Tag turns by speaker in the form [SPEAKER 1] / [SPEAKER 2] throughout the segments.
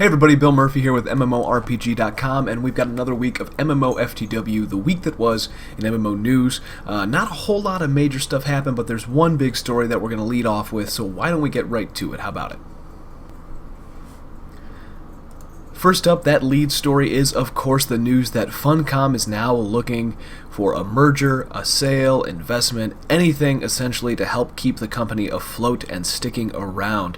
[SPEAKER 1] Hey everybody, Bill Murphy here with MMORPG.com, and we've got another week of MMOFTW, the week that was in MMO news. Not a whole lot of major stuff happened, but there's one big story that we're going to lead off with, so why don't we get right to it? How about it? First up, that lead story is, of course, the news that Funcom is now looking for a merger, a sale, investment, anything essentially to help keep the company afloat and sticking around.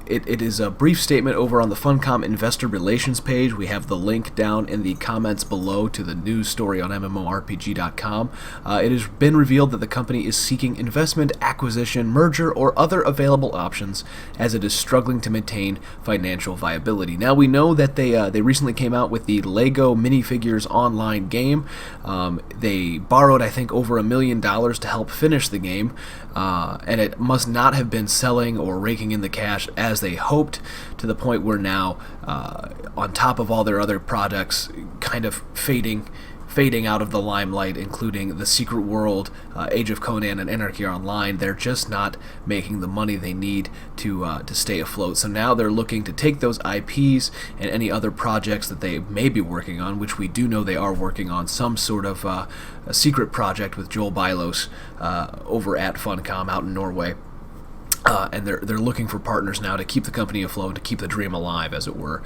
[SPEAKER 1] It is a brief statement over on the Funcom Investor Relations page. We have the link down in the comments below to the news story on MMORPG.com. It has been revealed that the company is seeking investment, acquisition, merger, or other available options as it is struggling to maintain financial viability. Now, we know that they recently came out with the Lego minifigures online game. They borrowed, I think, over $1 million to help finish the game, and it must not have been selling or raking in the cash as they hoped, to the point where now, on top of all their other products kind of fading out of the limelight, including The Secret World, Age of Conan, and Anarchy Online, they're just not making the money they need to stay afloat. So now they're looking to take those IPs and any other projects that they may be working on, which we do know they are working on some sort of a secret project with Joel Bylos over at Funcom out in Norway. And they're looking for partners now to keep the company afloat, to keep the dream alive, as it were.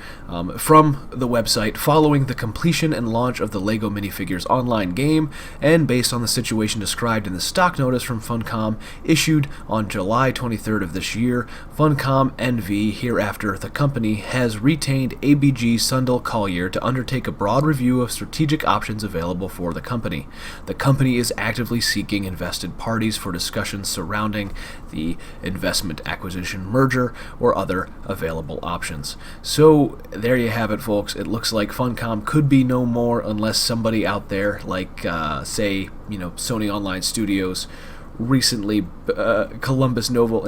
[SPEAKER 1] From the website, following the completion and launch of the LEGO minifigures online game, and based on the situation described in the stock notice from Funcom, issued on July 23rd of this year, Funcom NV, hereafter the company, has retained ABG Sundal Collier to undertake a broad review of strategic options available for the company. The company is actively seeking invested parties for discussions surrounding the investment, acquisition, merger, or other available options. So there you have it, folks. It looks like Funcom could be no more unless somebody out there, like say, Sony Online Studios, recently Columbus Nova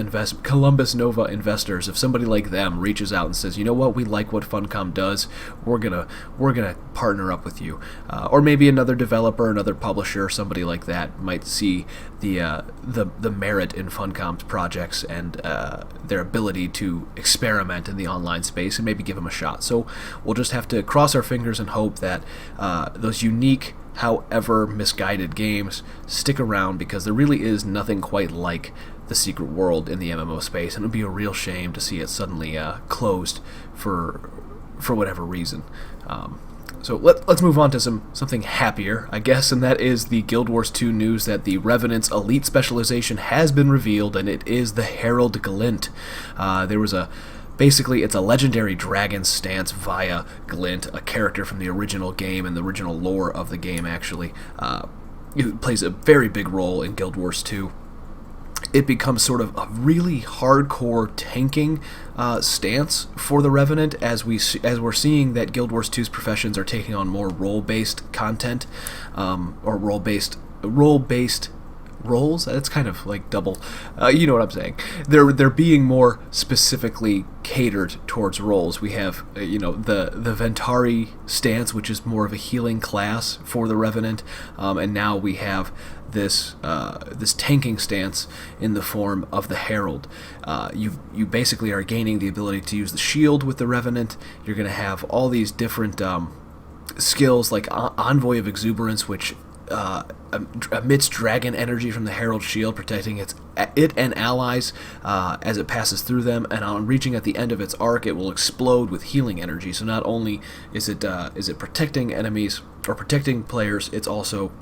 [SPEAKER 1] Investors, if somebody like them reaches out and says, you know what, we like what Funcom does, we're gonna partner up with you, or maybe another developer, another publisher, somebody like that might see the merit in Funcom's projects and their ability to experiment in the online space and maybe give them a shot. So we'll just have to cross our fingers and hope that those unique, however misguided games stick around, because there really is nothing quite like The Secret World in the MMO space, and it would be a real shame to see it suddenly closed for whatever reason. So let's move on to something happier, I guess, and that is the Guild Wars 2 news that the Revenant's elite specialization has been revealed, and it is the Herald Glint. Basically, it's a legendary dragon stance via Glint, a character from the original game and the original lore of the game, actually. It plays a very big role in Guild Wars 2. It becomes sort of a really hardcore tanking stance for the Revenant, as we're seeing that Guild Wars 2's professions are taking on more role-based content, or role-based roles. That's kind of like double. You know what I'm saying? They're being more specifically catered towards roles. We have the Ventari stance, which is more of a healing class for the Revenant, and now we have this tanking stance in the form of the Herald. You basically are gaining the ability to use the shield with the Revenant. You're going to have all these different skills like Envoy of Exuberance, which emits dragon energy from the Herald shield, protecting it and allies as it passes through them, and on reaching at the end of its arc, it will explode with healing energy. So not only is it protecting enemies or protecting players, it's also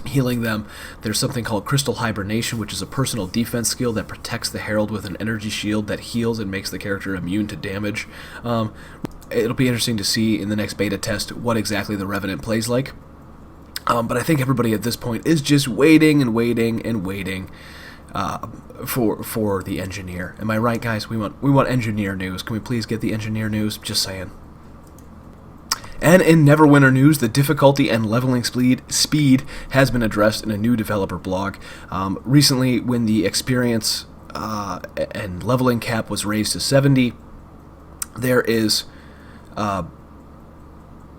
[SPEAKER 1] healing them. There's something called Crystal Hibernation, which is a personal defense skill that protects the Herald with an energy shield that heals and makes the character immune to damage. It'll be interesting to see in the next beta test what exactly the Revenant plays like. But I think everybody at this point is just waiting and waiting and waiting for the engineer. Am I right, guys? We want engineer news. Can we please get the engineer news? Just saying. And in Neverwinter news, the difficulty and leveling speed has been addressed in a new developer blog. Recently, when the experience and leveling cap was raised to 70, there was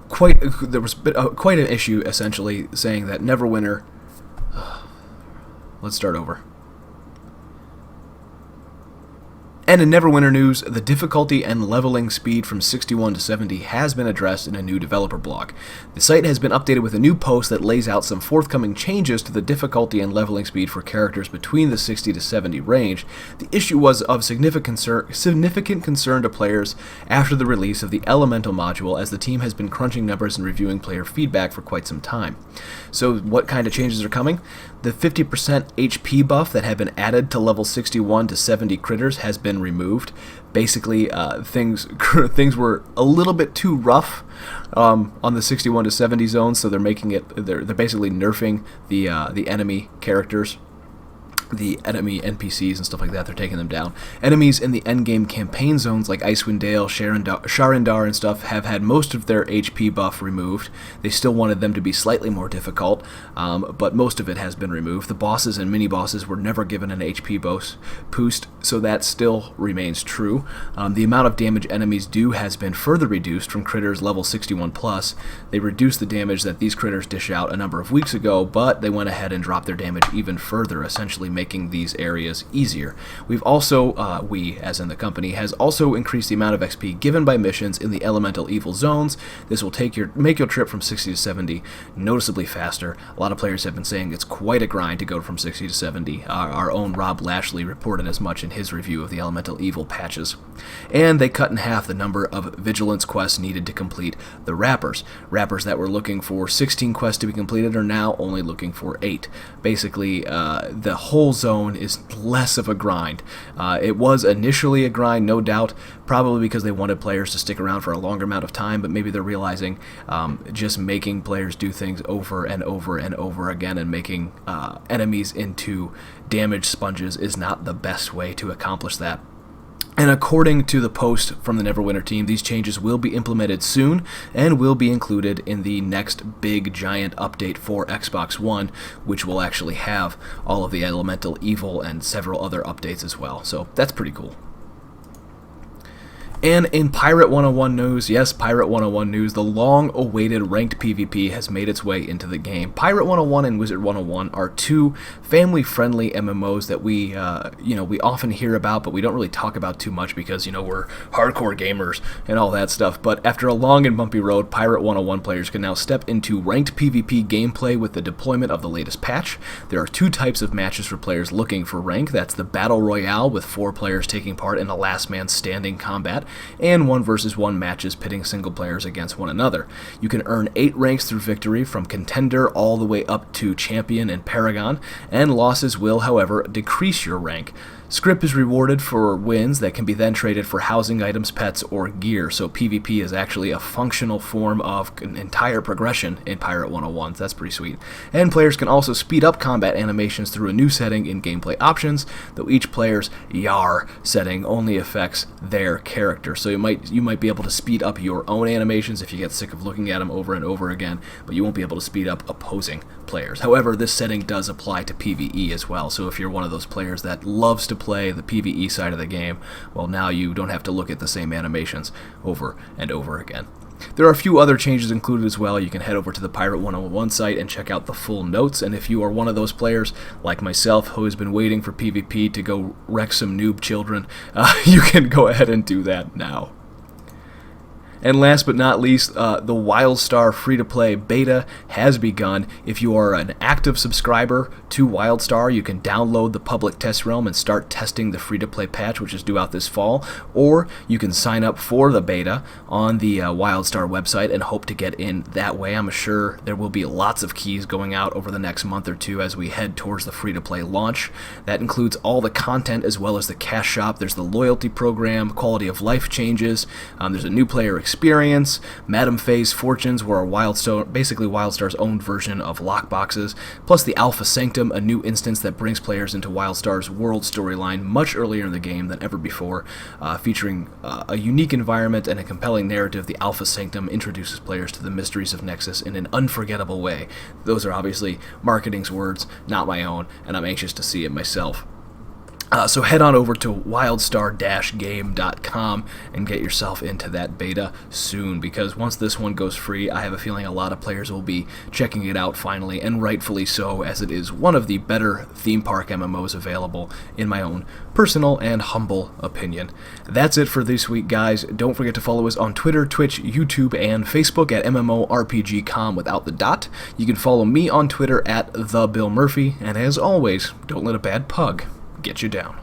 [SPEAKER 1] quite an issue, essentially saying that Neverwinter. Let's start over. And in Neverwinter news, the difficulty and leveling speed from 61 to 70 has been addressed in a new developer blog. The site has been updated with a new post that lays out some forthcoming changes to the difficulty and leveling speed for characters between the 60 to 70 range. The issue was of significant concern to players after the release of the Elemental module, as the team has been crunching numbers and reviewing player feedback for quite some time. So what kind of changes are coming? The 50% HP buff that had been added to level 61 to 70 critters has been removed. Basically, things were a little bit too rough on the 61 to 70 zone, so they're basically nerfing the enemy characters, the enemy NPCs and stuff like that. They're taking them down. Enemies in the endgame campaign zones like Icewind Dale, Sharandar and stuff have had most of their HP buff removed. They still wanted them to be slightly more difficult, but most of it has been removed. The bosses and mini-bosses were never given an HP boost, so that still remains true. The amount of damage enemies do has been further reduced from critters level 61 plus. They reduced the damage that these critters dish out a number of weeks ago, but they went ahead and dropped their damage even further, essentially making these areas easier. We've also, we as in the company, has also increased the amount of XP given by missions in the elemental evil zones. This will make your trip from 60 to 70 noticeably faster. A lot of players have been saying it's quite a grind to go from 60 to 70. Our own Rob Lashley reported as much in his review of the elemental evil patches. And they cut in half the number of vigilance quests needed to complete the wrappers. Wrappers that were looking for 16 quests to be completed are now only looking for 8. Basically, the whole zone is less of a grind. It was initially a grind, no doubt, probably because they wanted players to stick around for a longer amount of time, but maybe they're realizing just making players do things over and over and over again and making enemies into damage sponges is not the best way to accomplish that. And according to the post from the Neverwinter team, these changes will be implemented soon and will be included in the next big giant update for Xbox One, which will actually have all of the elemental evil and several other updates as well. So that's pretty cool. And in Pirate101 news, yes, Pirate101 news, the long-awaited ranked PvP has made its way into the game. Pirate101 and Wizard101 are two family-friendly MMOs that we often hear about, but we don't really talk about too much because, we're hardcore gamers and all that stuff. But after a long and bumpy road, Pirate101 players can now step into ranked PvP gameplay with the deployment of the latest patch. There are two types of matches for players looking for rank. That's the Battle Royale, with 4 players taking part in a last man standing combat, and 1 versus 1 matches pitting single players against one another. You can earn 8 ranks through victory, from contender all the way up to champion and paragon, and losses will, however, decrease your rank. Scrip is rewarded for wins that can be then traded for housing items, pets, or gear, so PvP is actually a functional form of an entire progression in Pirate101, so that's pretty sweet. And players can also speed up combat animations through a new setting in gameplay options, though each player's YAR setting only affects their character. So you might be able to speed up your own animations if you get sick of looking at them over and over again, but you won't be able to speed up opposing players. However, this setting does apply to PvE as well, so if you're one of those players that loves to play the PvE side of the game, well, now you don't have to look at the same animations over and over again. There are a few other changes included as well. You can head over to the Pirate101 site and check out the full notes, and if you are one of those players, like myself, who has been waiting for PvP to go wreck some noob children, you can go ahead and do that now. And last but not least, the WildStar free-to-play beta has begun. If you are an active subscriber to WildStar, you can download the public test realm and start testing the free-to-play patch, which is due out this fall, or you can sign up for the beta on the WildStar website and hope to get in that way. I'm sure there will be lots of keys going out over the next month or two as we head towards the free-to-play launch. That includes all the content as well as the cash shop. There's the loyalty program, quality of life changes, there's a new player experience, Madam Faye's Fortunes, where basically WildStar's own version of lockboxes, plus the Alpha Sanctum, a new instance that brings players into WildStar's world storyline much earlier in the game than ever before, featuring a unique environment and a compelling narrative. The Alpha Sanctum introduces players to the mysteries of Nexus in an unforgettable way. Those are obviously marketing's words, not my own, and I'm anxious to see it myself. So head on over to wildstar-game.com and get yourself into that beta soon, because once this one goes free, I have a feeling a lot of players will be checking it out finally, and rightfully so, as it is one of the better theme park MMOs available, in my own personal and humble opinion. That's it for this week, guys. Don't forget to follow us on Twitter, Twitch, YouTube, and Facebook at MMORPGcom without the dot. You can follow me on Twitter at TheBillMurphy, and as always, don't let a bad pug get you down.